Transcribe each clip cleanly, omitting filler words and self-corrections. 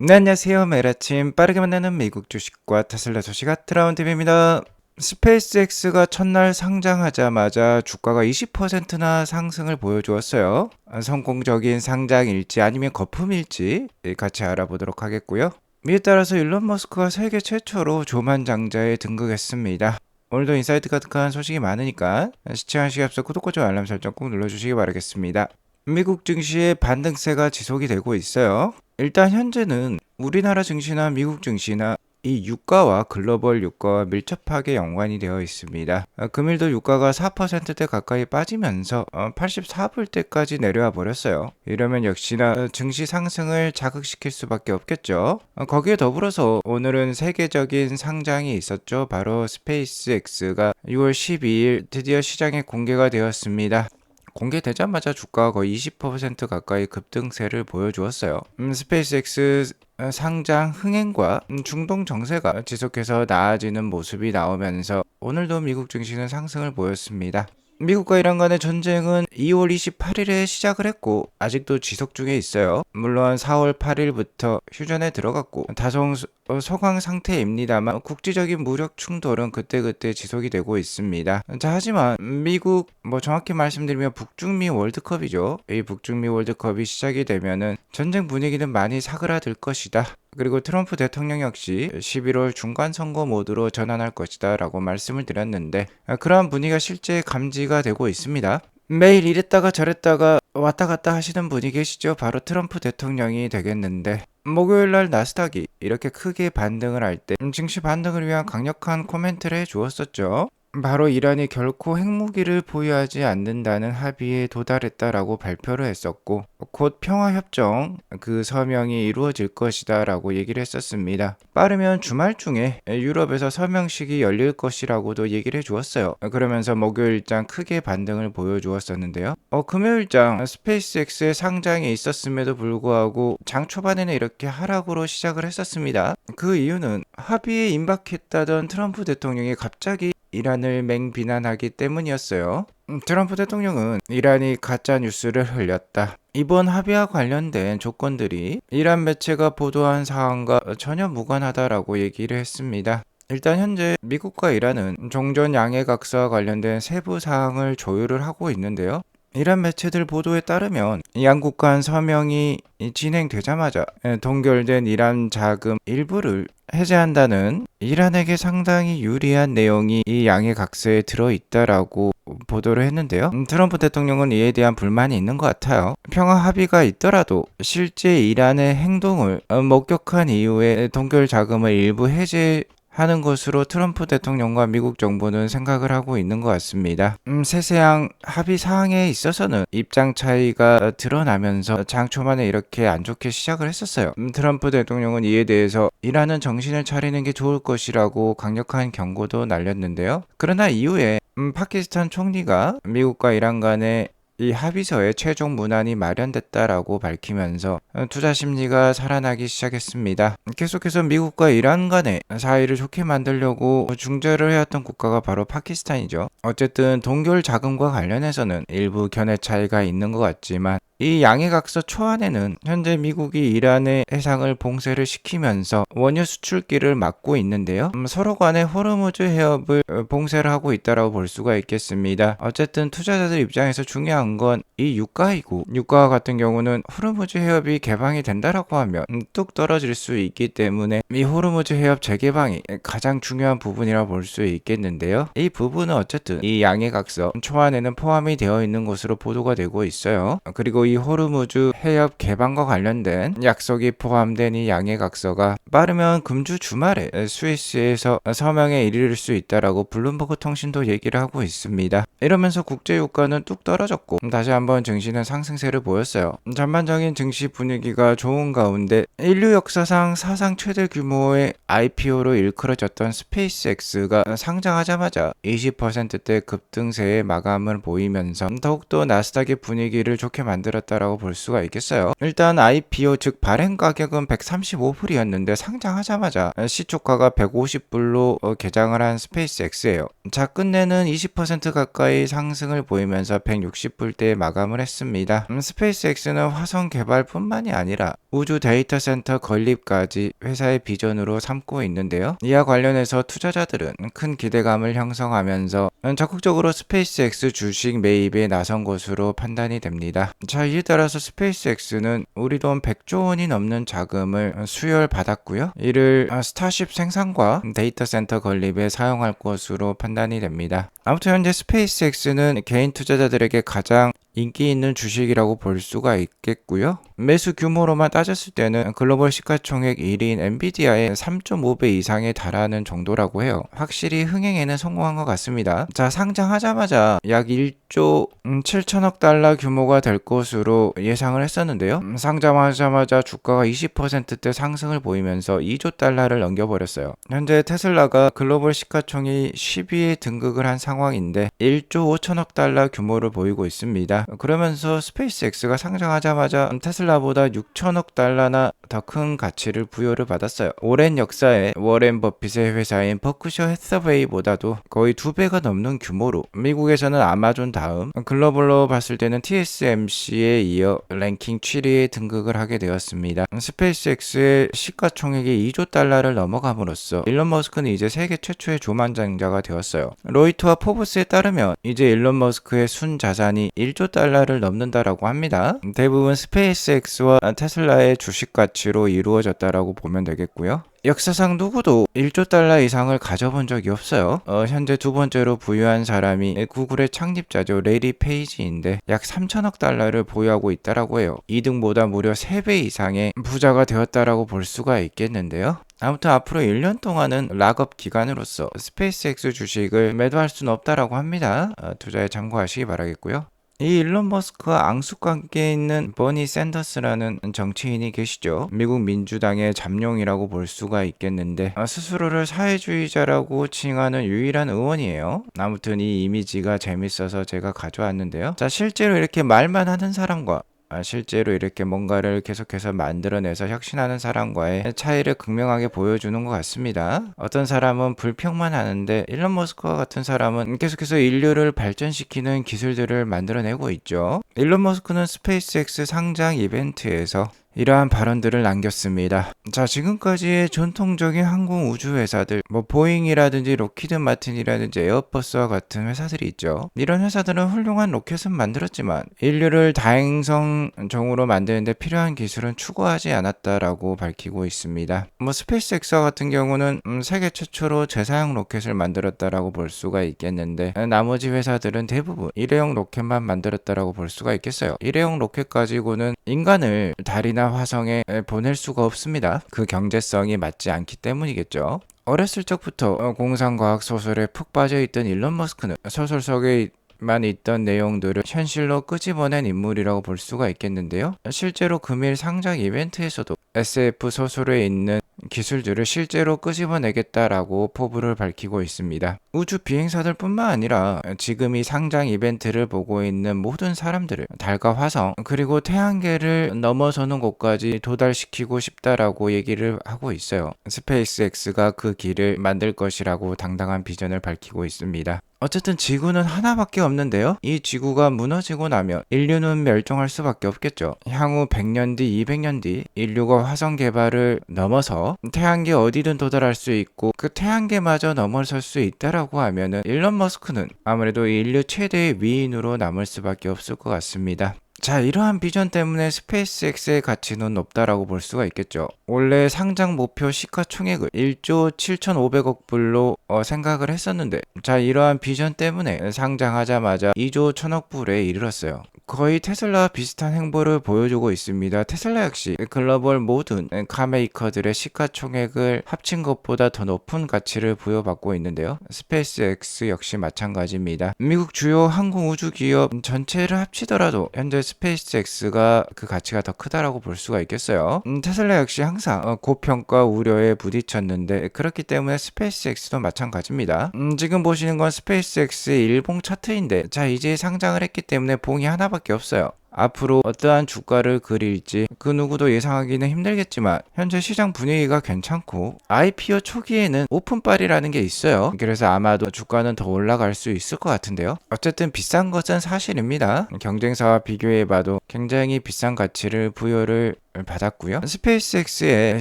네, 안녕하세요. 매일 아침 빠르게 만나는 미국 주식과 테슬라 소식 핫라운 TV입니다. 스페이스X가 첫날 상장하자마자 주가가 20%나 상승을 보여주었어요. 성공적인 상장일지 아니면 거품일지 같이 알아보도록 하겠고요. 이에 따라서 일론 머스크가 세계 최초로 조만장자에 등극했습니다. 오늘도 인사이트 가득한 소식이 많으니까 시청하시기 앞서 구독과 좋아요 알람 설정 꼭 눌러주시기 바라겠습니다. 미국 증시의 반등세가 지속이 되고 있어요. 일단 현재는 우리나라 증시나 미국 증시나 이 유가와 글로벌 유가와 밀접하게 연관이 되어 있습니다. 금일도 유가가 4%대 가까이 빠지면서 84불대까지 내려와 버렸어요. 이러면 역시나 증시 상승을 자극시킬 수밖에 없겠죠. 거기에 더불어서 오늘은 세계적인 상장이 있었죠. 바로 스페이스X가 6월 12일 드디어 시장에 공개가 되었습니다. 공개되자마자 주가가 거의 20% 가까이 급등세를 보여주었어요. 스페이스X 상장 흥행과 중동 정세가 지속해서 나아지는 모습이 나오면서 오늘도 미국 증시는 상승을 보였습니다. 미국과 이란 간의 전쟁은 2월 28일에 시작을 했고 아직도 지속 중에 있어요. 물론 4월 8일부터 휴전에 들어갔고 다소 소강 상태입니다만 국제적인 무력 충돌은 그때그때 지속이 되고 있습니다. 자, 하지만 미국 정확히 말씀드리면 북중미 월드컵이죠. 이 북중미 월드컵이 시작이 되면은 전쟁 분위기는 많이 사그라들 것이다. 그리고 트럼프 대통령 역시 11월 중간 선거 모드로 전환할 것이다 라고 말씀을 드렸는데 그러한 분위기가 실제 감지가 되고 있습니다. 매일 이랬다가 저랬다가 왔다 갔다 하시는 분이 계시죠. 바로 트럼프 대통령이 되겠는데 목요일날 나스닥이 이렇게 크게 반등을 할 때 증시 반등을 위한 강력한 코멘트를 해주었었죠. 바로 이란이 결코 핵무기를 보유하지 않는다는 합의에 도달했다라고 발표를 했었고 곧 평화협정 그 서명이 이루어질 것이다 라고 얘기를 했었습니다. 빠르면 주말 중에 유럽에서 서명식이 열릴 것이라고도 얘기를 해주었어요. 그러면서 목요일장 크게 반등을 보여주었었는데요. 금요일장 스페이스X의 상장이 있었음에도 불구하고 장 초반에는 이렇게 하락으로 시작을 했었습니다. 그 이유는 합의에 임박했다던 트럼프 대통령이 갑자기 이란을 맹비난하기 때문이었어요. 트럼프 대통령은 이란이 가짜 뉴스를 흘렸다. 이번 합의와 관련된 조건들이 이란 매체가 보도한 사항과 전혀 무관하다라고 얘기를 했습니다. 일단 현재 미국과 이란은 종전 양해각서와 관련된 세부 사항을 조율을 하고 있는데요. 이란 매체들 보도에 따르면 양국 간 서명이 진행되자마자 동결된 이란 자금 일부를 해제한다는 이란에게 상당히 유리한 내용이 이 양해각서에 들어있다라고 보도를 했는데요. 트럼프 대통령은 이에 대한 불만이 있는 것 같아요. 평화 합의가 있더라도 실제 이란의 행동을 목격한 이후에 동결 자금을 일부 해제하는 것으로 트럼프 대통령과 미국 정부는 생각을 하고 있는 것 같습니다. 세세한 합의 사항에 있어서는 입장 차이가 드러나면서 장 초반에 이렇게 안 좋게 시작을 했었어요. 트럼프 대통령은 이에 대해서 이란은 정신을 차리는 게 좋을 것이라고 강력한 경고도 날렸는데요. 그러나 이후에 파키스탄 총리가 미국과 이란 간의 이 합의서에 최종 문안이 마련됐다라고 밝히면서 투자 심리가 살아나기 시작했습니다. 계속해서 미국과 이란 간의 사이를 좋게 만들려고 중재를 해왔던 국가가 바로 파키스탄이죠. 어쨌든 동결 자금과 관련해서는 일부 견해 차이가 있는 것 같지만 이 양해각서 초안에는 현재 미국이 이란의 해상을 봉쇄를 시키면서 원유 수출길을 막고 있는데요. 서로 간의 호르무즈 해협을 봉쇄를 하고 있다고 볼 수가 있겠습니다. 어쨌든 투자자들 입장에서 중요한 건 이 유가이고 유가와 같은 경우는 호르무즈 해협이 개방이 된다라고 하면 뚝 떨어질 수 있기 때문에 이 호르무즈 해협 재개방이 가장 중요한 부분이라고 볼 수 있겠는데요. 이 부분은 어쨌든 이 양해각서 초안에는 포함이 되어 있는 것으로 보도가 되고 있어요. 그리고 이 호르무즈 해협 개방과 관련된 약속이 포함된 이 양해각서가 빠르면 금주 주말에 스위스에서 서명에 이르를 수 있다라고 블룸버그 통신도 얘기를 하고 있습니다. 이러면서 국제 유가는 뚝 떨어졌고 다시 한번 증시는 상승세를 보였어요. 전반적인 증시 분위기가 좋은 가운데 인류 역사상 사상 최대 규모의 IPO로 일컬어졌던 스페이스X가 상장하자마자 20%대 급등세의 마감을 보이면서 더욱더 나스닥의 분위기를 좋게 만들었다라고 볼 수가 있겠어요. 일단 IPO 즉 발행 가격은 135불이었는데 상장하자마자 시초가가 150불로 개장을 한 스페이스X예요. 자, 끝내는 20% 가까이 상승을 보이면서 160불 때 마감을 했습니다. 스페이스X는 화성 개발뿐만이 아니라 우주 데이터 센터 건립까지 회사의 비전으로 삼고 있는데요. 이와 관련해서 투자자들은 큰 기대감을 형성하면서 적극적으로 스페이스X 주식 매입에 나선 것으로 판단이 됩니다. 자, 이에 따라서 스페이스X는 우리 돈 100조 원이 넘는 자금을 수혈받았고요. 이를 스타쉽 생산과 데이터 센터 건립에 사용할 것으로 판단이 됩니다. 아무튼 현재 스페이스X는 개인 투자자들에게 가장 인기 있는 주식이라고 볼 수가 있겠고요. 매수 규모로만 따졌을 때는 글로벌 시가총액 1위인 엔비디아의 3.5배 이상에 달하는 정도라고 해요. 확실히 흥행에는 성공한 것 같습니다. 자, 상장하자마자 약 1조 7천억 달러 규모가 될 것으로 예상을 했었는데요. 상장하자마자 주가가 20%대 상승을 보이면서 2조 달러를 넘겨버렸어요. 현재 테슬라가 글로벌 시가총액 10위에 등극을 한 상황인데 1조 5천억 달러 규모를 보이고 있습니다. 그러면서 스페이스X가 상장하자마자 테슬라보다 6천억 달러나 더 큰 가치를 부여를 받았어요. 오랜 역사에 워렌 버핏의 회사인 버크셔 해서웨이보다도 거의 2배가 넘는 규모로 미국에서는 아마존 다음 글로벌로 봤을 때는 TSMC에 이어 랭킹 7위에 등극을 하게 되었습니다. 스페이스X의 시가총액이 2조 달러를 넘어감으로써 일론 머스크는 이제 세계 최초의 조만장자가 되었어요. 로이터와 포브스에 따르면 이제 일론 머스크의 순자산이 1조 달러를 넘는다라고 합니다. 대부분 스페이스X와 테슬라의 주식 가치로 이루어졌다라고 보면 되겠고요. 역사상 누구도 1조 달러 이상을 가져본 적이 없어요. 현재 두 번째로 부유한 사람이 구글의 창립자죠. 레리 페이지인데 약 3천억 달러를 보유하고 있다라고 해요. 2등보다 무려 3배 이상의 부자가 되었다라고 볼 수가 있겠는데요. 아무튼 앞으로 1년 동안은 락업 기간으로서 스페이스X 주식을 매도할 수는 없다라고 합니다. 투자에 참고하시기 바라겠고요. 이 일론 머스크와 앙숙관계에 있는 버니 샌더스라는 정치인이 계시죠. 미국 민주당의 잠룡이라고 볼 수가 있겠는데 스스로를 사회주의자라고 칭하는 유일한 의원이에요. 아무튼 이 이미지가 재밌어서 제가 가져왔는데요. 자, 실제로 이렇게 말만 하는 사람과 실제로 이렇게 뭔가를 계속해서 만들어내서 혁신하는 사람과의 차이를 극명하게 보여주는 것 같습니다. 어떤 사람은 불평만 하는데 일론 머스크와 같은 사람은 계속해서 인류를 발전시키는 기술들을 만들어내고 있죠. 일론 머스크는 스페이스X 상장 이벤트에서 이러한 발언들을 남겼습니다. 자, 지금까지의 전통적인 항공 우주 회사들, 보잉이라든지 로키드 마틴이라든지 에어버스와 같은 회사들이 있죠. 이런 회사들은 훌륭한 로켓은 만들었지만 인류를 다행성종으로 만드는데 필요한 기술은 추구하지 않았다라고 밝히고 있습니다. 스페이스X와 같은 경우는 세계 최초로 재사용 로켓을 만들었다라고 볼 수가 있겠는데 나머지 회사들은 대부분 일회용 로켓만 만들었다라고 볼 수가 있겠어요. 일회용 로켓 가지고는 인간을 달이나 화성에 보낼 수가 없습니다. 그 경제성이 맞지 않기 때문이겠죠. 어렸을 적부터 공상과학 소설에 푹 빠져있던 일론 머스크는 소설 속에만 있던 내용들을 현실로 끄집어낸 인물이라고 볼 수가 있겠는데요. 실제로 금일 상장 이벤트에서도 SF 소설에 있는 기술들을 실제로 끄집어내겠다라고 포부를 밝히고 있습니다. 우주 비행사들 뿐만 아니라 지금 이 상장 이벤트를 보고 있는 모든 사람들을 달과 화성 그리고 태양계를 넘어서는 곳까지 도달시키고 싶다라고 얘기를 하고 있어요. 스페이스X가 그 길을 만들 것이라고 당당한 비전을 밝히고 있습니다. 어쨌든 지구는 하나밖에 없는데요. 이 지구가 무너지고 나면 인류는 멸종할 수밖에 없겠죠. 향후 100년 뒤, 200년 뒤 인류가 화성 개발을 넘어서 태양계 어디든 도달할 수 있고 그 태양계마저 넘어설 수 있다라고 하면은 일론 머스크는 아무래도 인류 최대의 위인으로 남을 수밖에 없을 것 같습니다. 자, 이러한 비전 때문에 스페이스X의 가치는 높다라고 볼 수가 있겠죠. 원래 상장 목표 시가총액을 1조 7,500억 불로 생각을 했었는데 자, 이러한 비전 때문에 상장하자마자 2조 1,000억 불에 이르렀어요. 거의 테슬라와 비슷한 행보를 보여주고 있습니다. 테슬라 역시 글로벌 모든 카메이커들의 시가총액을 합친 것보다 더 높은 가치를 부여받고 있는데요. 스페이스X 역시 마찬가지입니다. 미국 주요 항공우주 기업 전체를 합치더라도 현재 스페이스X가 그 가치가 더 크다라고 볼 수가 있겠어요. 테슬라 역시 항상 고평가 우려에 부딪혔는데 그렇기 때문에 스페이스X도 마찬가지입니다. 지금 보시는 건 스페이스X의 일봉 차트인데 자, 이제 상장을 했기 때문에 봉이 하나밖에 없어요. 앞으로 어떠한 주가를 그릴지 그 누구도 예상하기는 힘들겠지만 현재 시장 분위기가 괜찮고 IPO 초기에는 오픈빨이라는 게 있어요. 그래서 아마도 주가는 더 올라갈 수 있을 것 같은데요. 어쨌든 비싼 것은 사실입니다. 경쟁사와 비교해봐도 굉장히 비싼 가치를 부여를 받았고요. 스페이스X의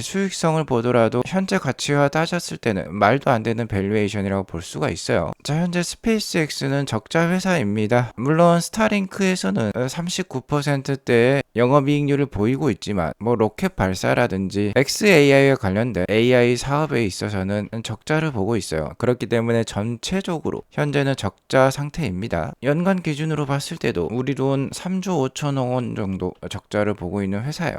수익성을 보더라도 현재 가치와 따졌을 때는 말도 안 되는 밸류에이션이라고 볼 수가 있어요. 자, 현재 스페이스X는 적자 회사입니다. 물론 스타링크에서는 39%대의 영업이익률을 보이고 있지만 로켓 발사라든지 XAI와 관련된 AI 사업에 있어서는 적자를 보고 있어요. 그렇기 때문에 전체적으로 현재는 적자 상태입니다. 연간 기준으로 봤을 때도 우리 돈 3조 5천억 원 정도 적자를 보고 있는 회사예요.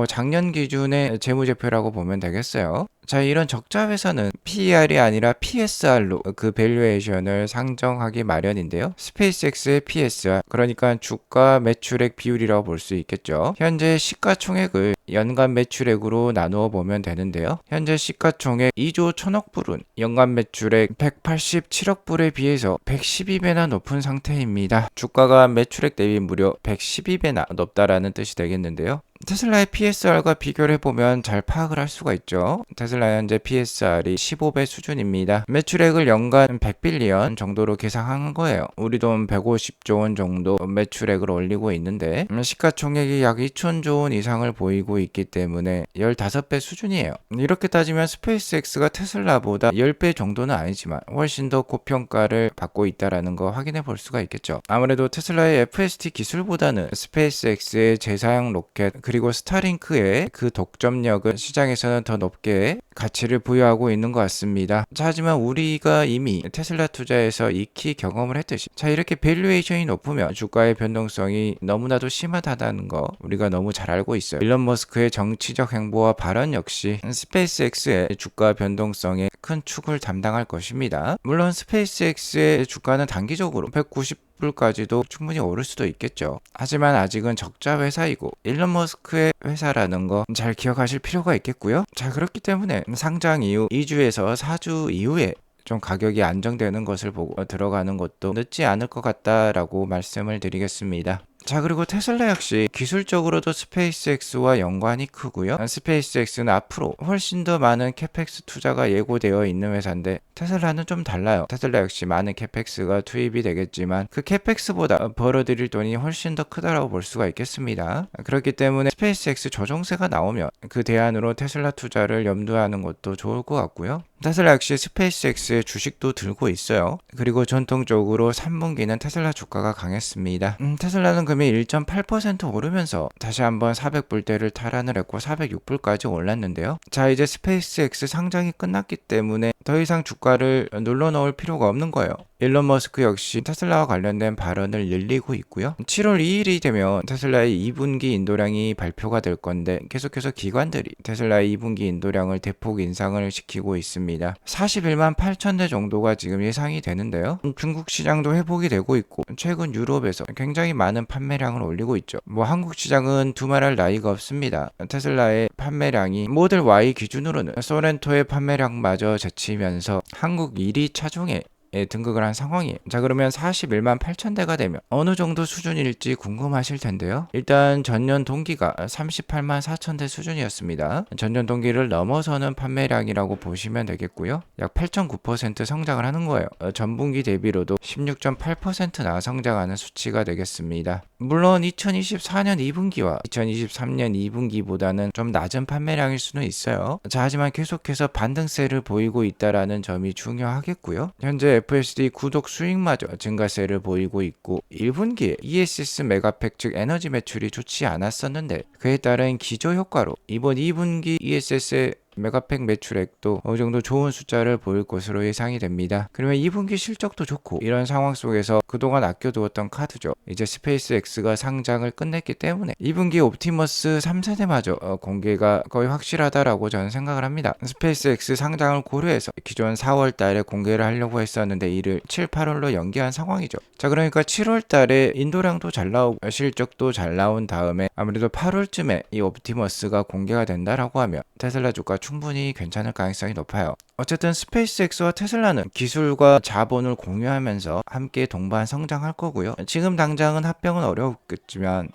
작년 기준의 재무제표라고 보면 되겠어요. 자, 이런 적자 회사는 PER이 아니라 PSR로 그 밸류에이션을 상정하기 마련인데요. 스페이스X의 PSR, 그러니까 주가 매출액 비율이라고 볼 수 있겠죠. 현재 시가총액을 연간 매출액으로 나누어 보면 되는데요. 현재 시가총액 2조 1천억 불은 연간 매출액 187억 불에 비해서 112배나 높은 상태입니다. 주가가 매출액 대비 무려 112배나 높다라는 뜻이 되겠는데요. 테슬라의 PSR과 비교를 해보면 잘 파악을 할 수가 있죠. 테슬라 현재 PSR이 15배 수준입니다. 매출액을 연간 100빌리언 정도로 계산한 거예요. 우리 돈 150조 원 정도 매출액을 올리고 있는데 시가총액이 약 2천조 원 이상을 보이고 있기 때문에 15배 수준이에요. 이렇게 따지면 스페이스X가 테슬라보다 10배 정도는 아니지만 훨씬 더 고평가를 받고 있다는 거 확인해 볼 수가 있겠죠. 아무래도 테슬라의 FSD 기술보다는 스페이스X의 재사용 로켓 그리고 스타링크의 그 독점력은 시장에서는 더 높게 가치를 부여하고 있는 것 같습니다. 자, 하지만 우리가 이미 테슬라 투자에서 익히 경험을 했듯이 이렇게 밸류에이션이 높으면 주가의 변동성이 너무나도 심하다는 거 우리가 너무 잘 알고 있어요. 일론 머스크의 정치적 행보와 발언 역시 스페이스X의 주가 변동성에 큰 축을 담당할 것입니다. 물론 스페이스X의 주가는 단기적으로 190불까지도 충분히 오를 수도 있겠죠. 하지만 아직은 적자 회사이고 일론 머스크의 회사라는 거 잘 기억하실 필요가 있겠고요. 자, 그렇기 때문에 상장 이후 2주에서 4주 이후에 좀 가격이 안정되는 것을 보고 들어가는 것도 늦지 않을 것 같다라고 말씀을 드리겠습니다. 자, 그리고 테슬라 역시 기술적으로도 스페이스X와 연관이 크고요. 스페이스X는 앞으로 훨씬 더 많은 캐펙스 투자가 예고되어 있는 회사인데 테슬라는 좀 달라요. 테슬라 역시 많은 캐펙스가 투입이 되겠지만 그 캐펙스보다 벌어들일 돈이 훨씬 더 크다라고 볼 수가 있겠습니다. 그렇기 때문에 스페이스X 조정세가 나오면 그 대안으로 테슬라 투자를 염두하는 것도 좋을 것 같고요. 테슬라 역시 스페이스X의 주식도 들고 있어요. 그리고 전통적으로 3분기는 테슬라 주가가 강했습니다. 테슬라는 금일 1.8% 오르면서 다시 한번 400불대를 탈환을 했고 406불까지 올랐는데요. 자, 이제 스페이스X 상장이 끝났기 때문에 더 이상 주가를 눌러넣을 필요가 없는 거예요. 일론 머스크 역시 테슬라와 관련된 발언을 늘리고 있고요. 7월 2일이 되면 테슬라의 2분기 인도량이 발표가 될 건데 계속해서 기관들이 테슬라의 2분기 인도량을 대폭 인상을 시키고 있습니다. 41만 8천 대 정도가 지금 예상이 되는데요. 중국 시장도 회복이 되고 있고 최근 유럽에서 굉장히 많은 판매량을 올리고 있죠. 한국 시장은 두말할 나위가 없습니다. 테슬라의 판매량이 모델 Y 기준으로는 소렌토의 판매량마저 제치면서 한국 1위 차종에 등극을 한 상황이에요. 자, 그러면 41만 8천 대가 되면 어느 정도 수준일지 궁금하실 텐데요. 일단 전년 동기가 38만 4천 대 수준이었습니다. 전년 동기를 넘어서는 판매량이라고 보시면 되겠고요. 약 8.9% 성장을 하는 거예요. 전분기 대비로도 16.8%나 성장하는 수치가 되겠습니다. 물론 2024년 2분기와 2023년 2분기보다는 좀 낮은 판매량일 수는 있어요. 자, 하지만 계속해서 반등세를 보이고 있다라는 점이 중요하겠고요. 현재 FSD 구독 수익마저 증가세를 보이고 있고 1분기에 ESS 메가팩 즉 에너지 매출이 좋지 않았었는데 그에 따른 기저효과로 이번 2분기 ESS의 메가팩 매출액도 어느 정도 좋은 숫자를 보일 것으로 예상이 됩니다. 그러면 2분기 실적도 좋고 이런 상황 속에서 그동안 아껴두었던 카드죠. 이제 스페이스X가 상장을 끝냈기 때문에 2분기 옵티머스 3세대마저 공개가 거의 확실하다라고 저는 생각을 합니다. 스페이스X 상장을 고려해서 기존 4월 달에 공개를 하려고 했었는데 이를 7, 8월로 연기한 상황이죠. 자, 그러니까 7월 달에 인도량도 잘 나오고 실적도 잘 나온 다음에 아무래도 8월쯤에 이 옵티머스가 공개가 된다라고 하면 테슬라 주가 충분히 괜찮을 가능성이 높아요. 어쨌든 스페이스X와 테슬라는 기술과 자본을 공유하면서 함께 동반 성장할 거고요. 지금 당장은 합병은 어렵겠지만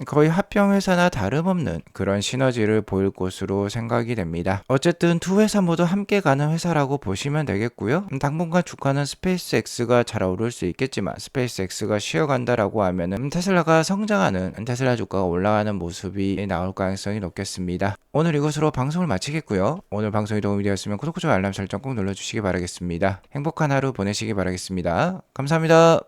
거의 합병 회사나 다름없는 그런 시너지를 보일 것으로 생각이 됩니다. 어쨌든 두 회사 모두 함께 가는 회사라고 보시면 되겠고요. 당분간 주가는 스페이스X가 잘 오를 수 있겠지만 스페이스X가 쉬어간다라고 하면은 테슬라가 성장하는 테슬라 주가가 올라가는 모습이 나올 가능성이 높겠습니다. 오늘 이것으로 방송을 마치겠고요. 오늘 방송이 도움이 되었으면 구독과 좋아요 알람 설정 꼭 눌러주시기 바라겠습니다. 행복한 하루 보내시기 바라겠습니다. 감사합니다.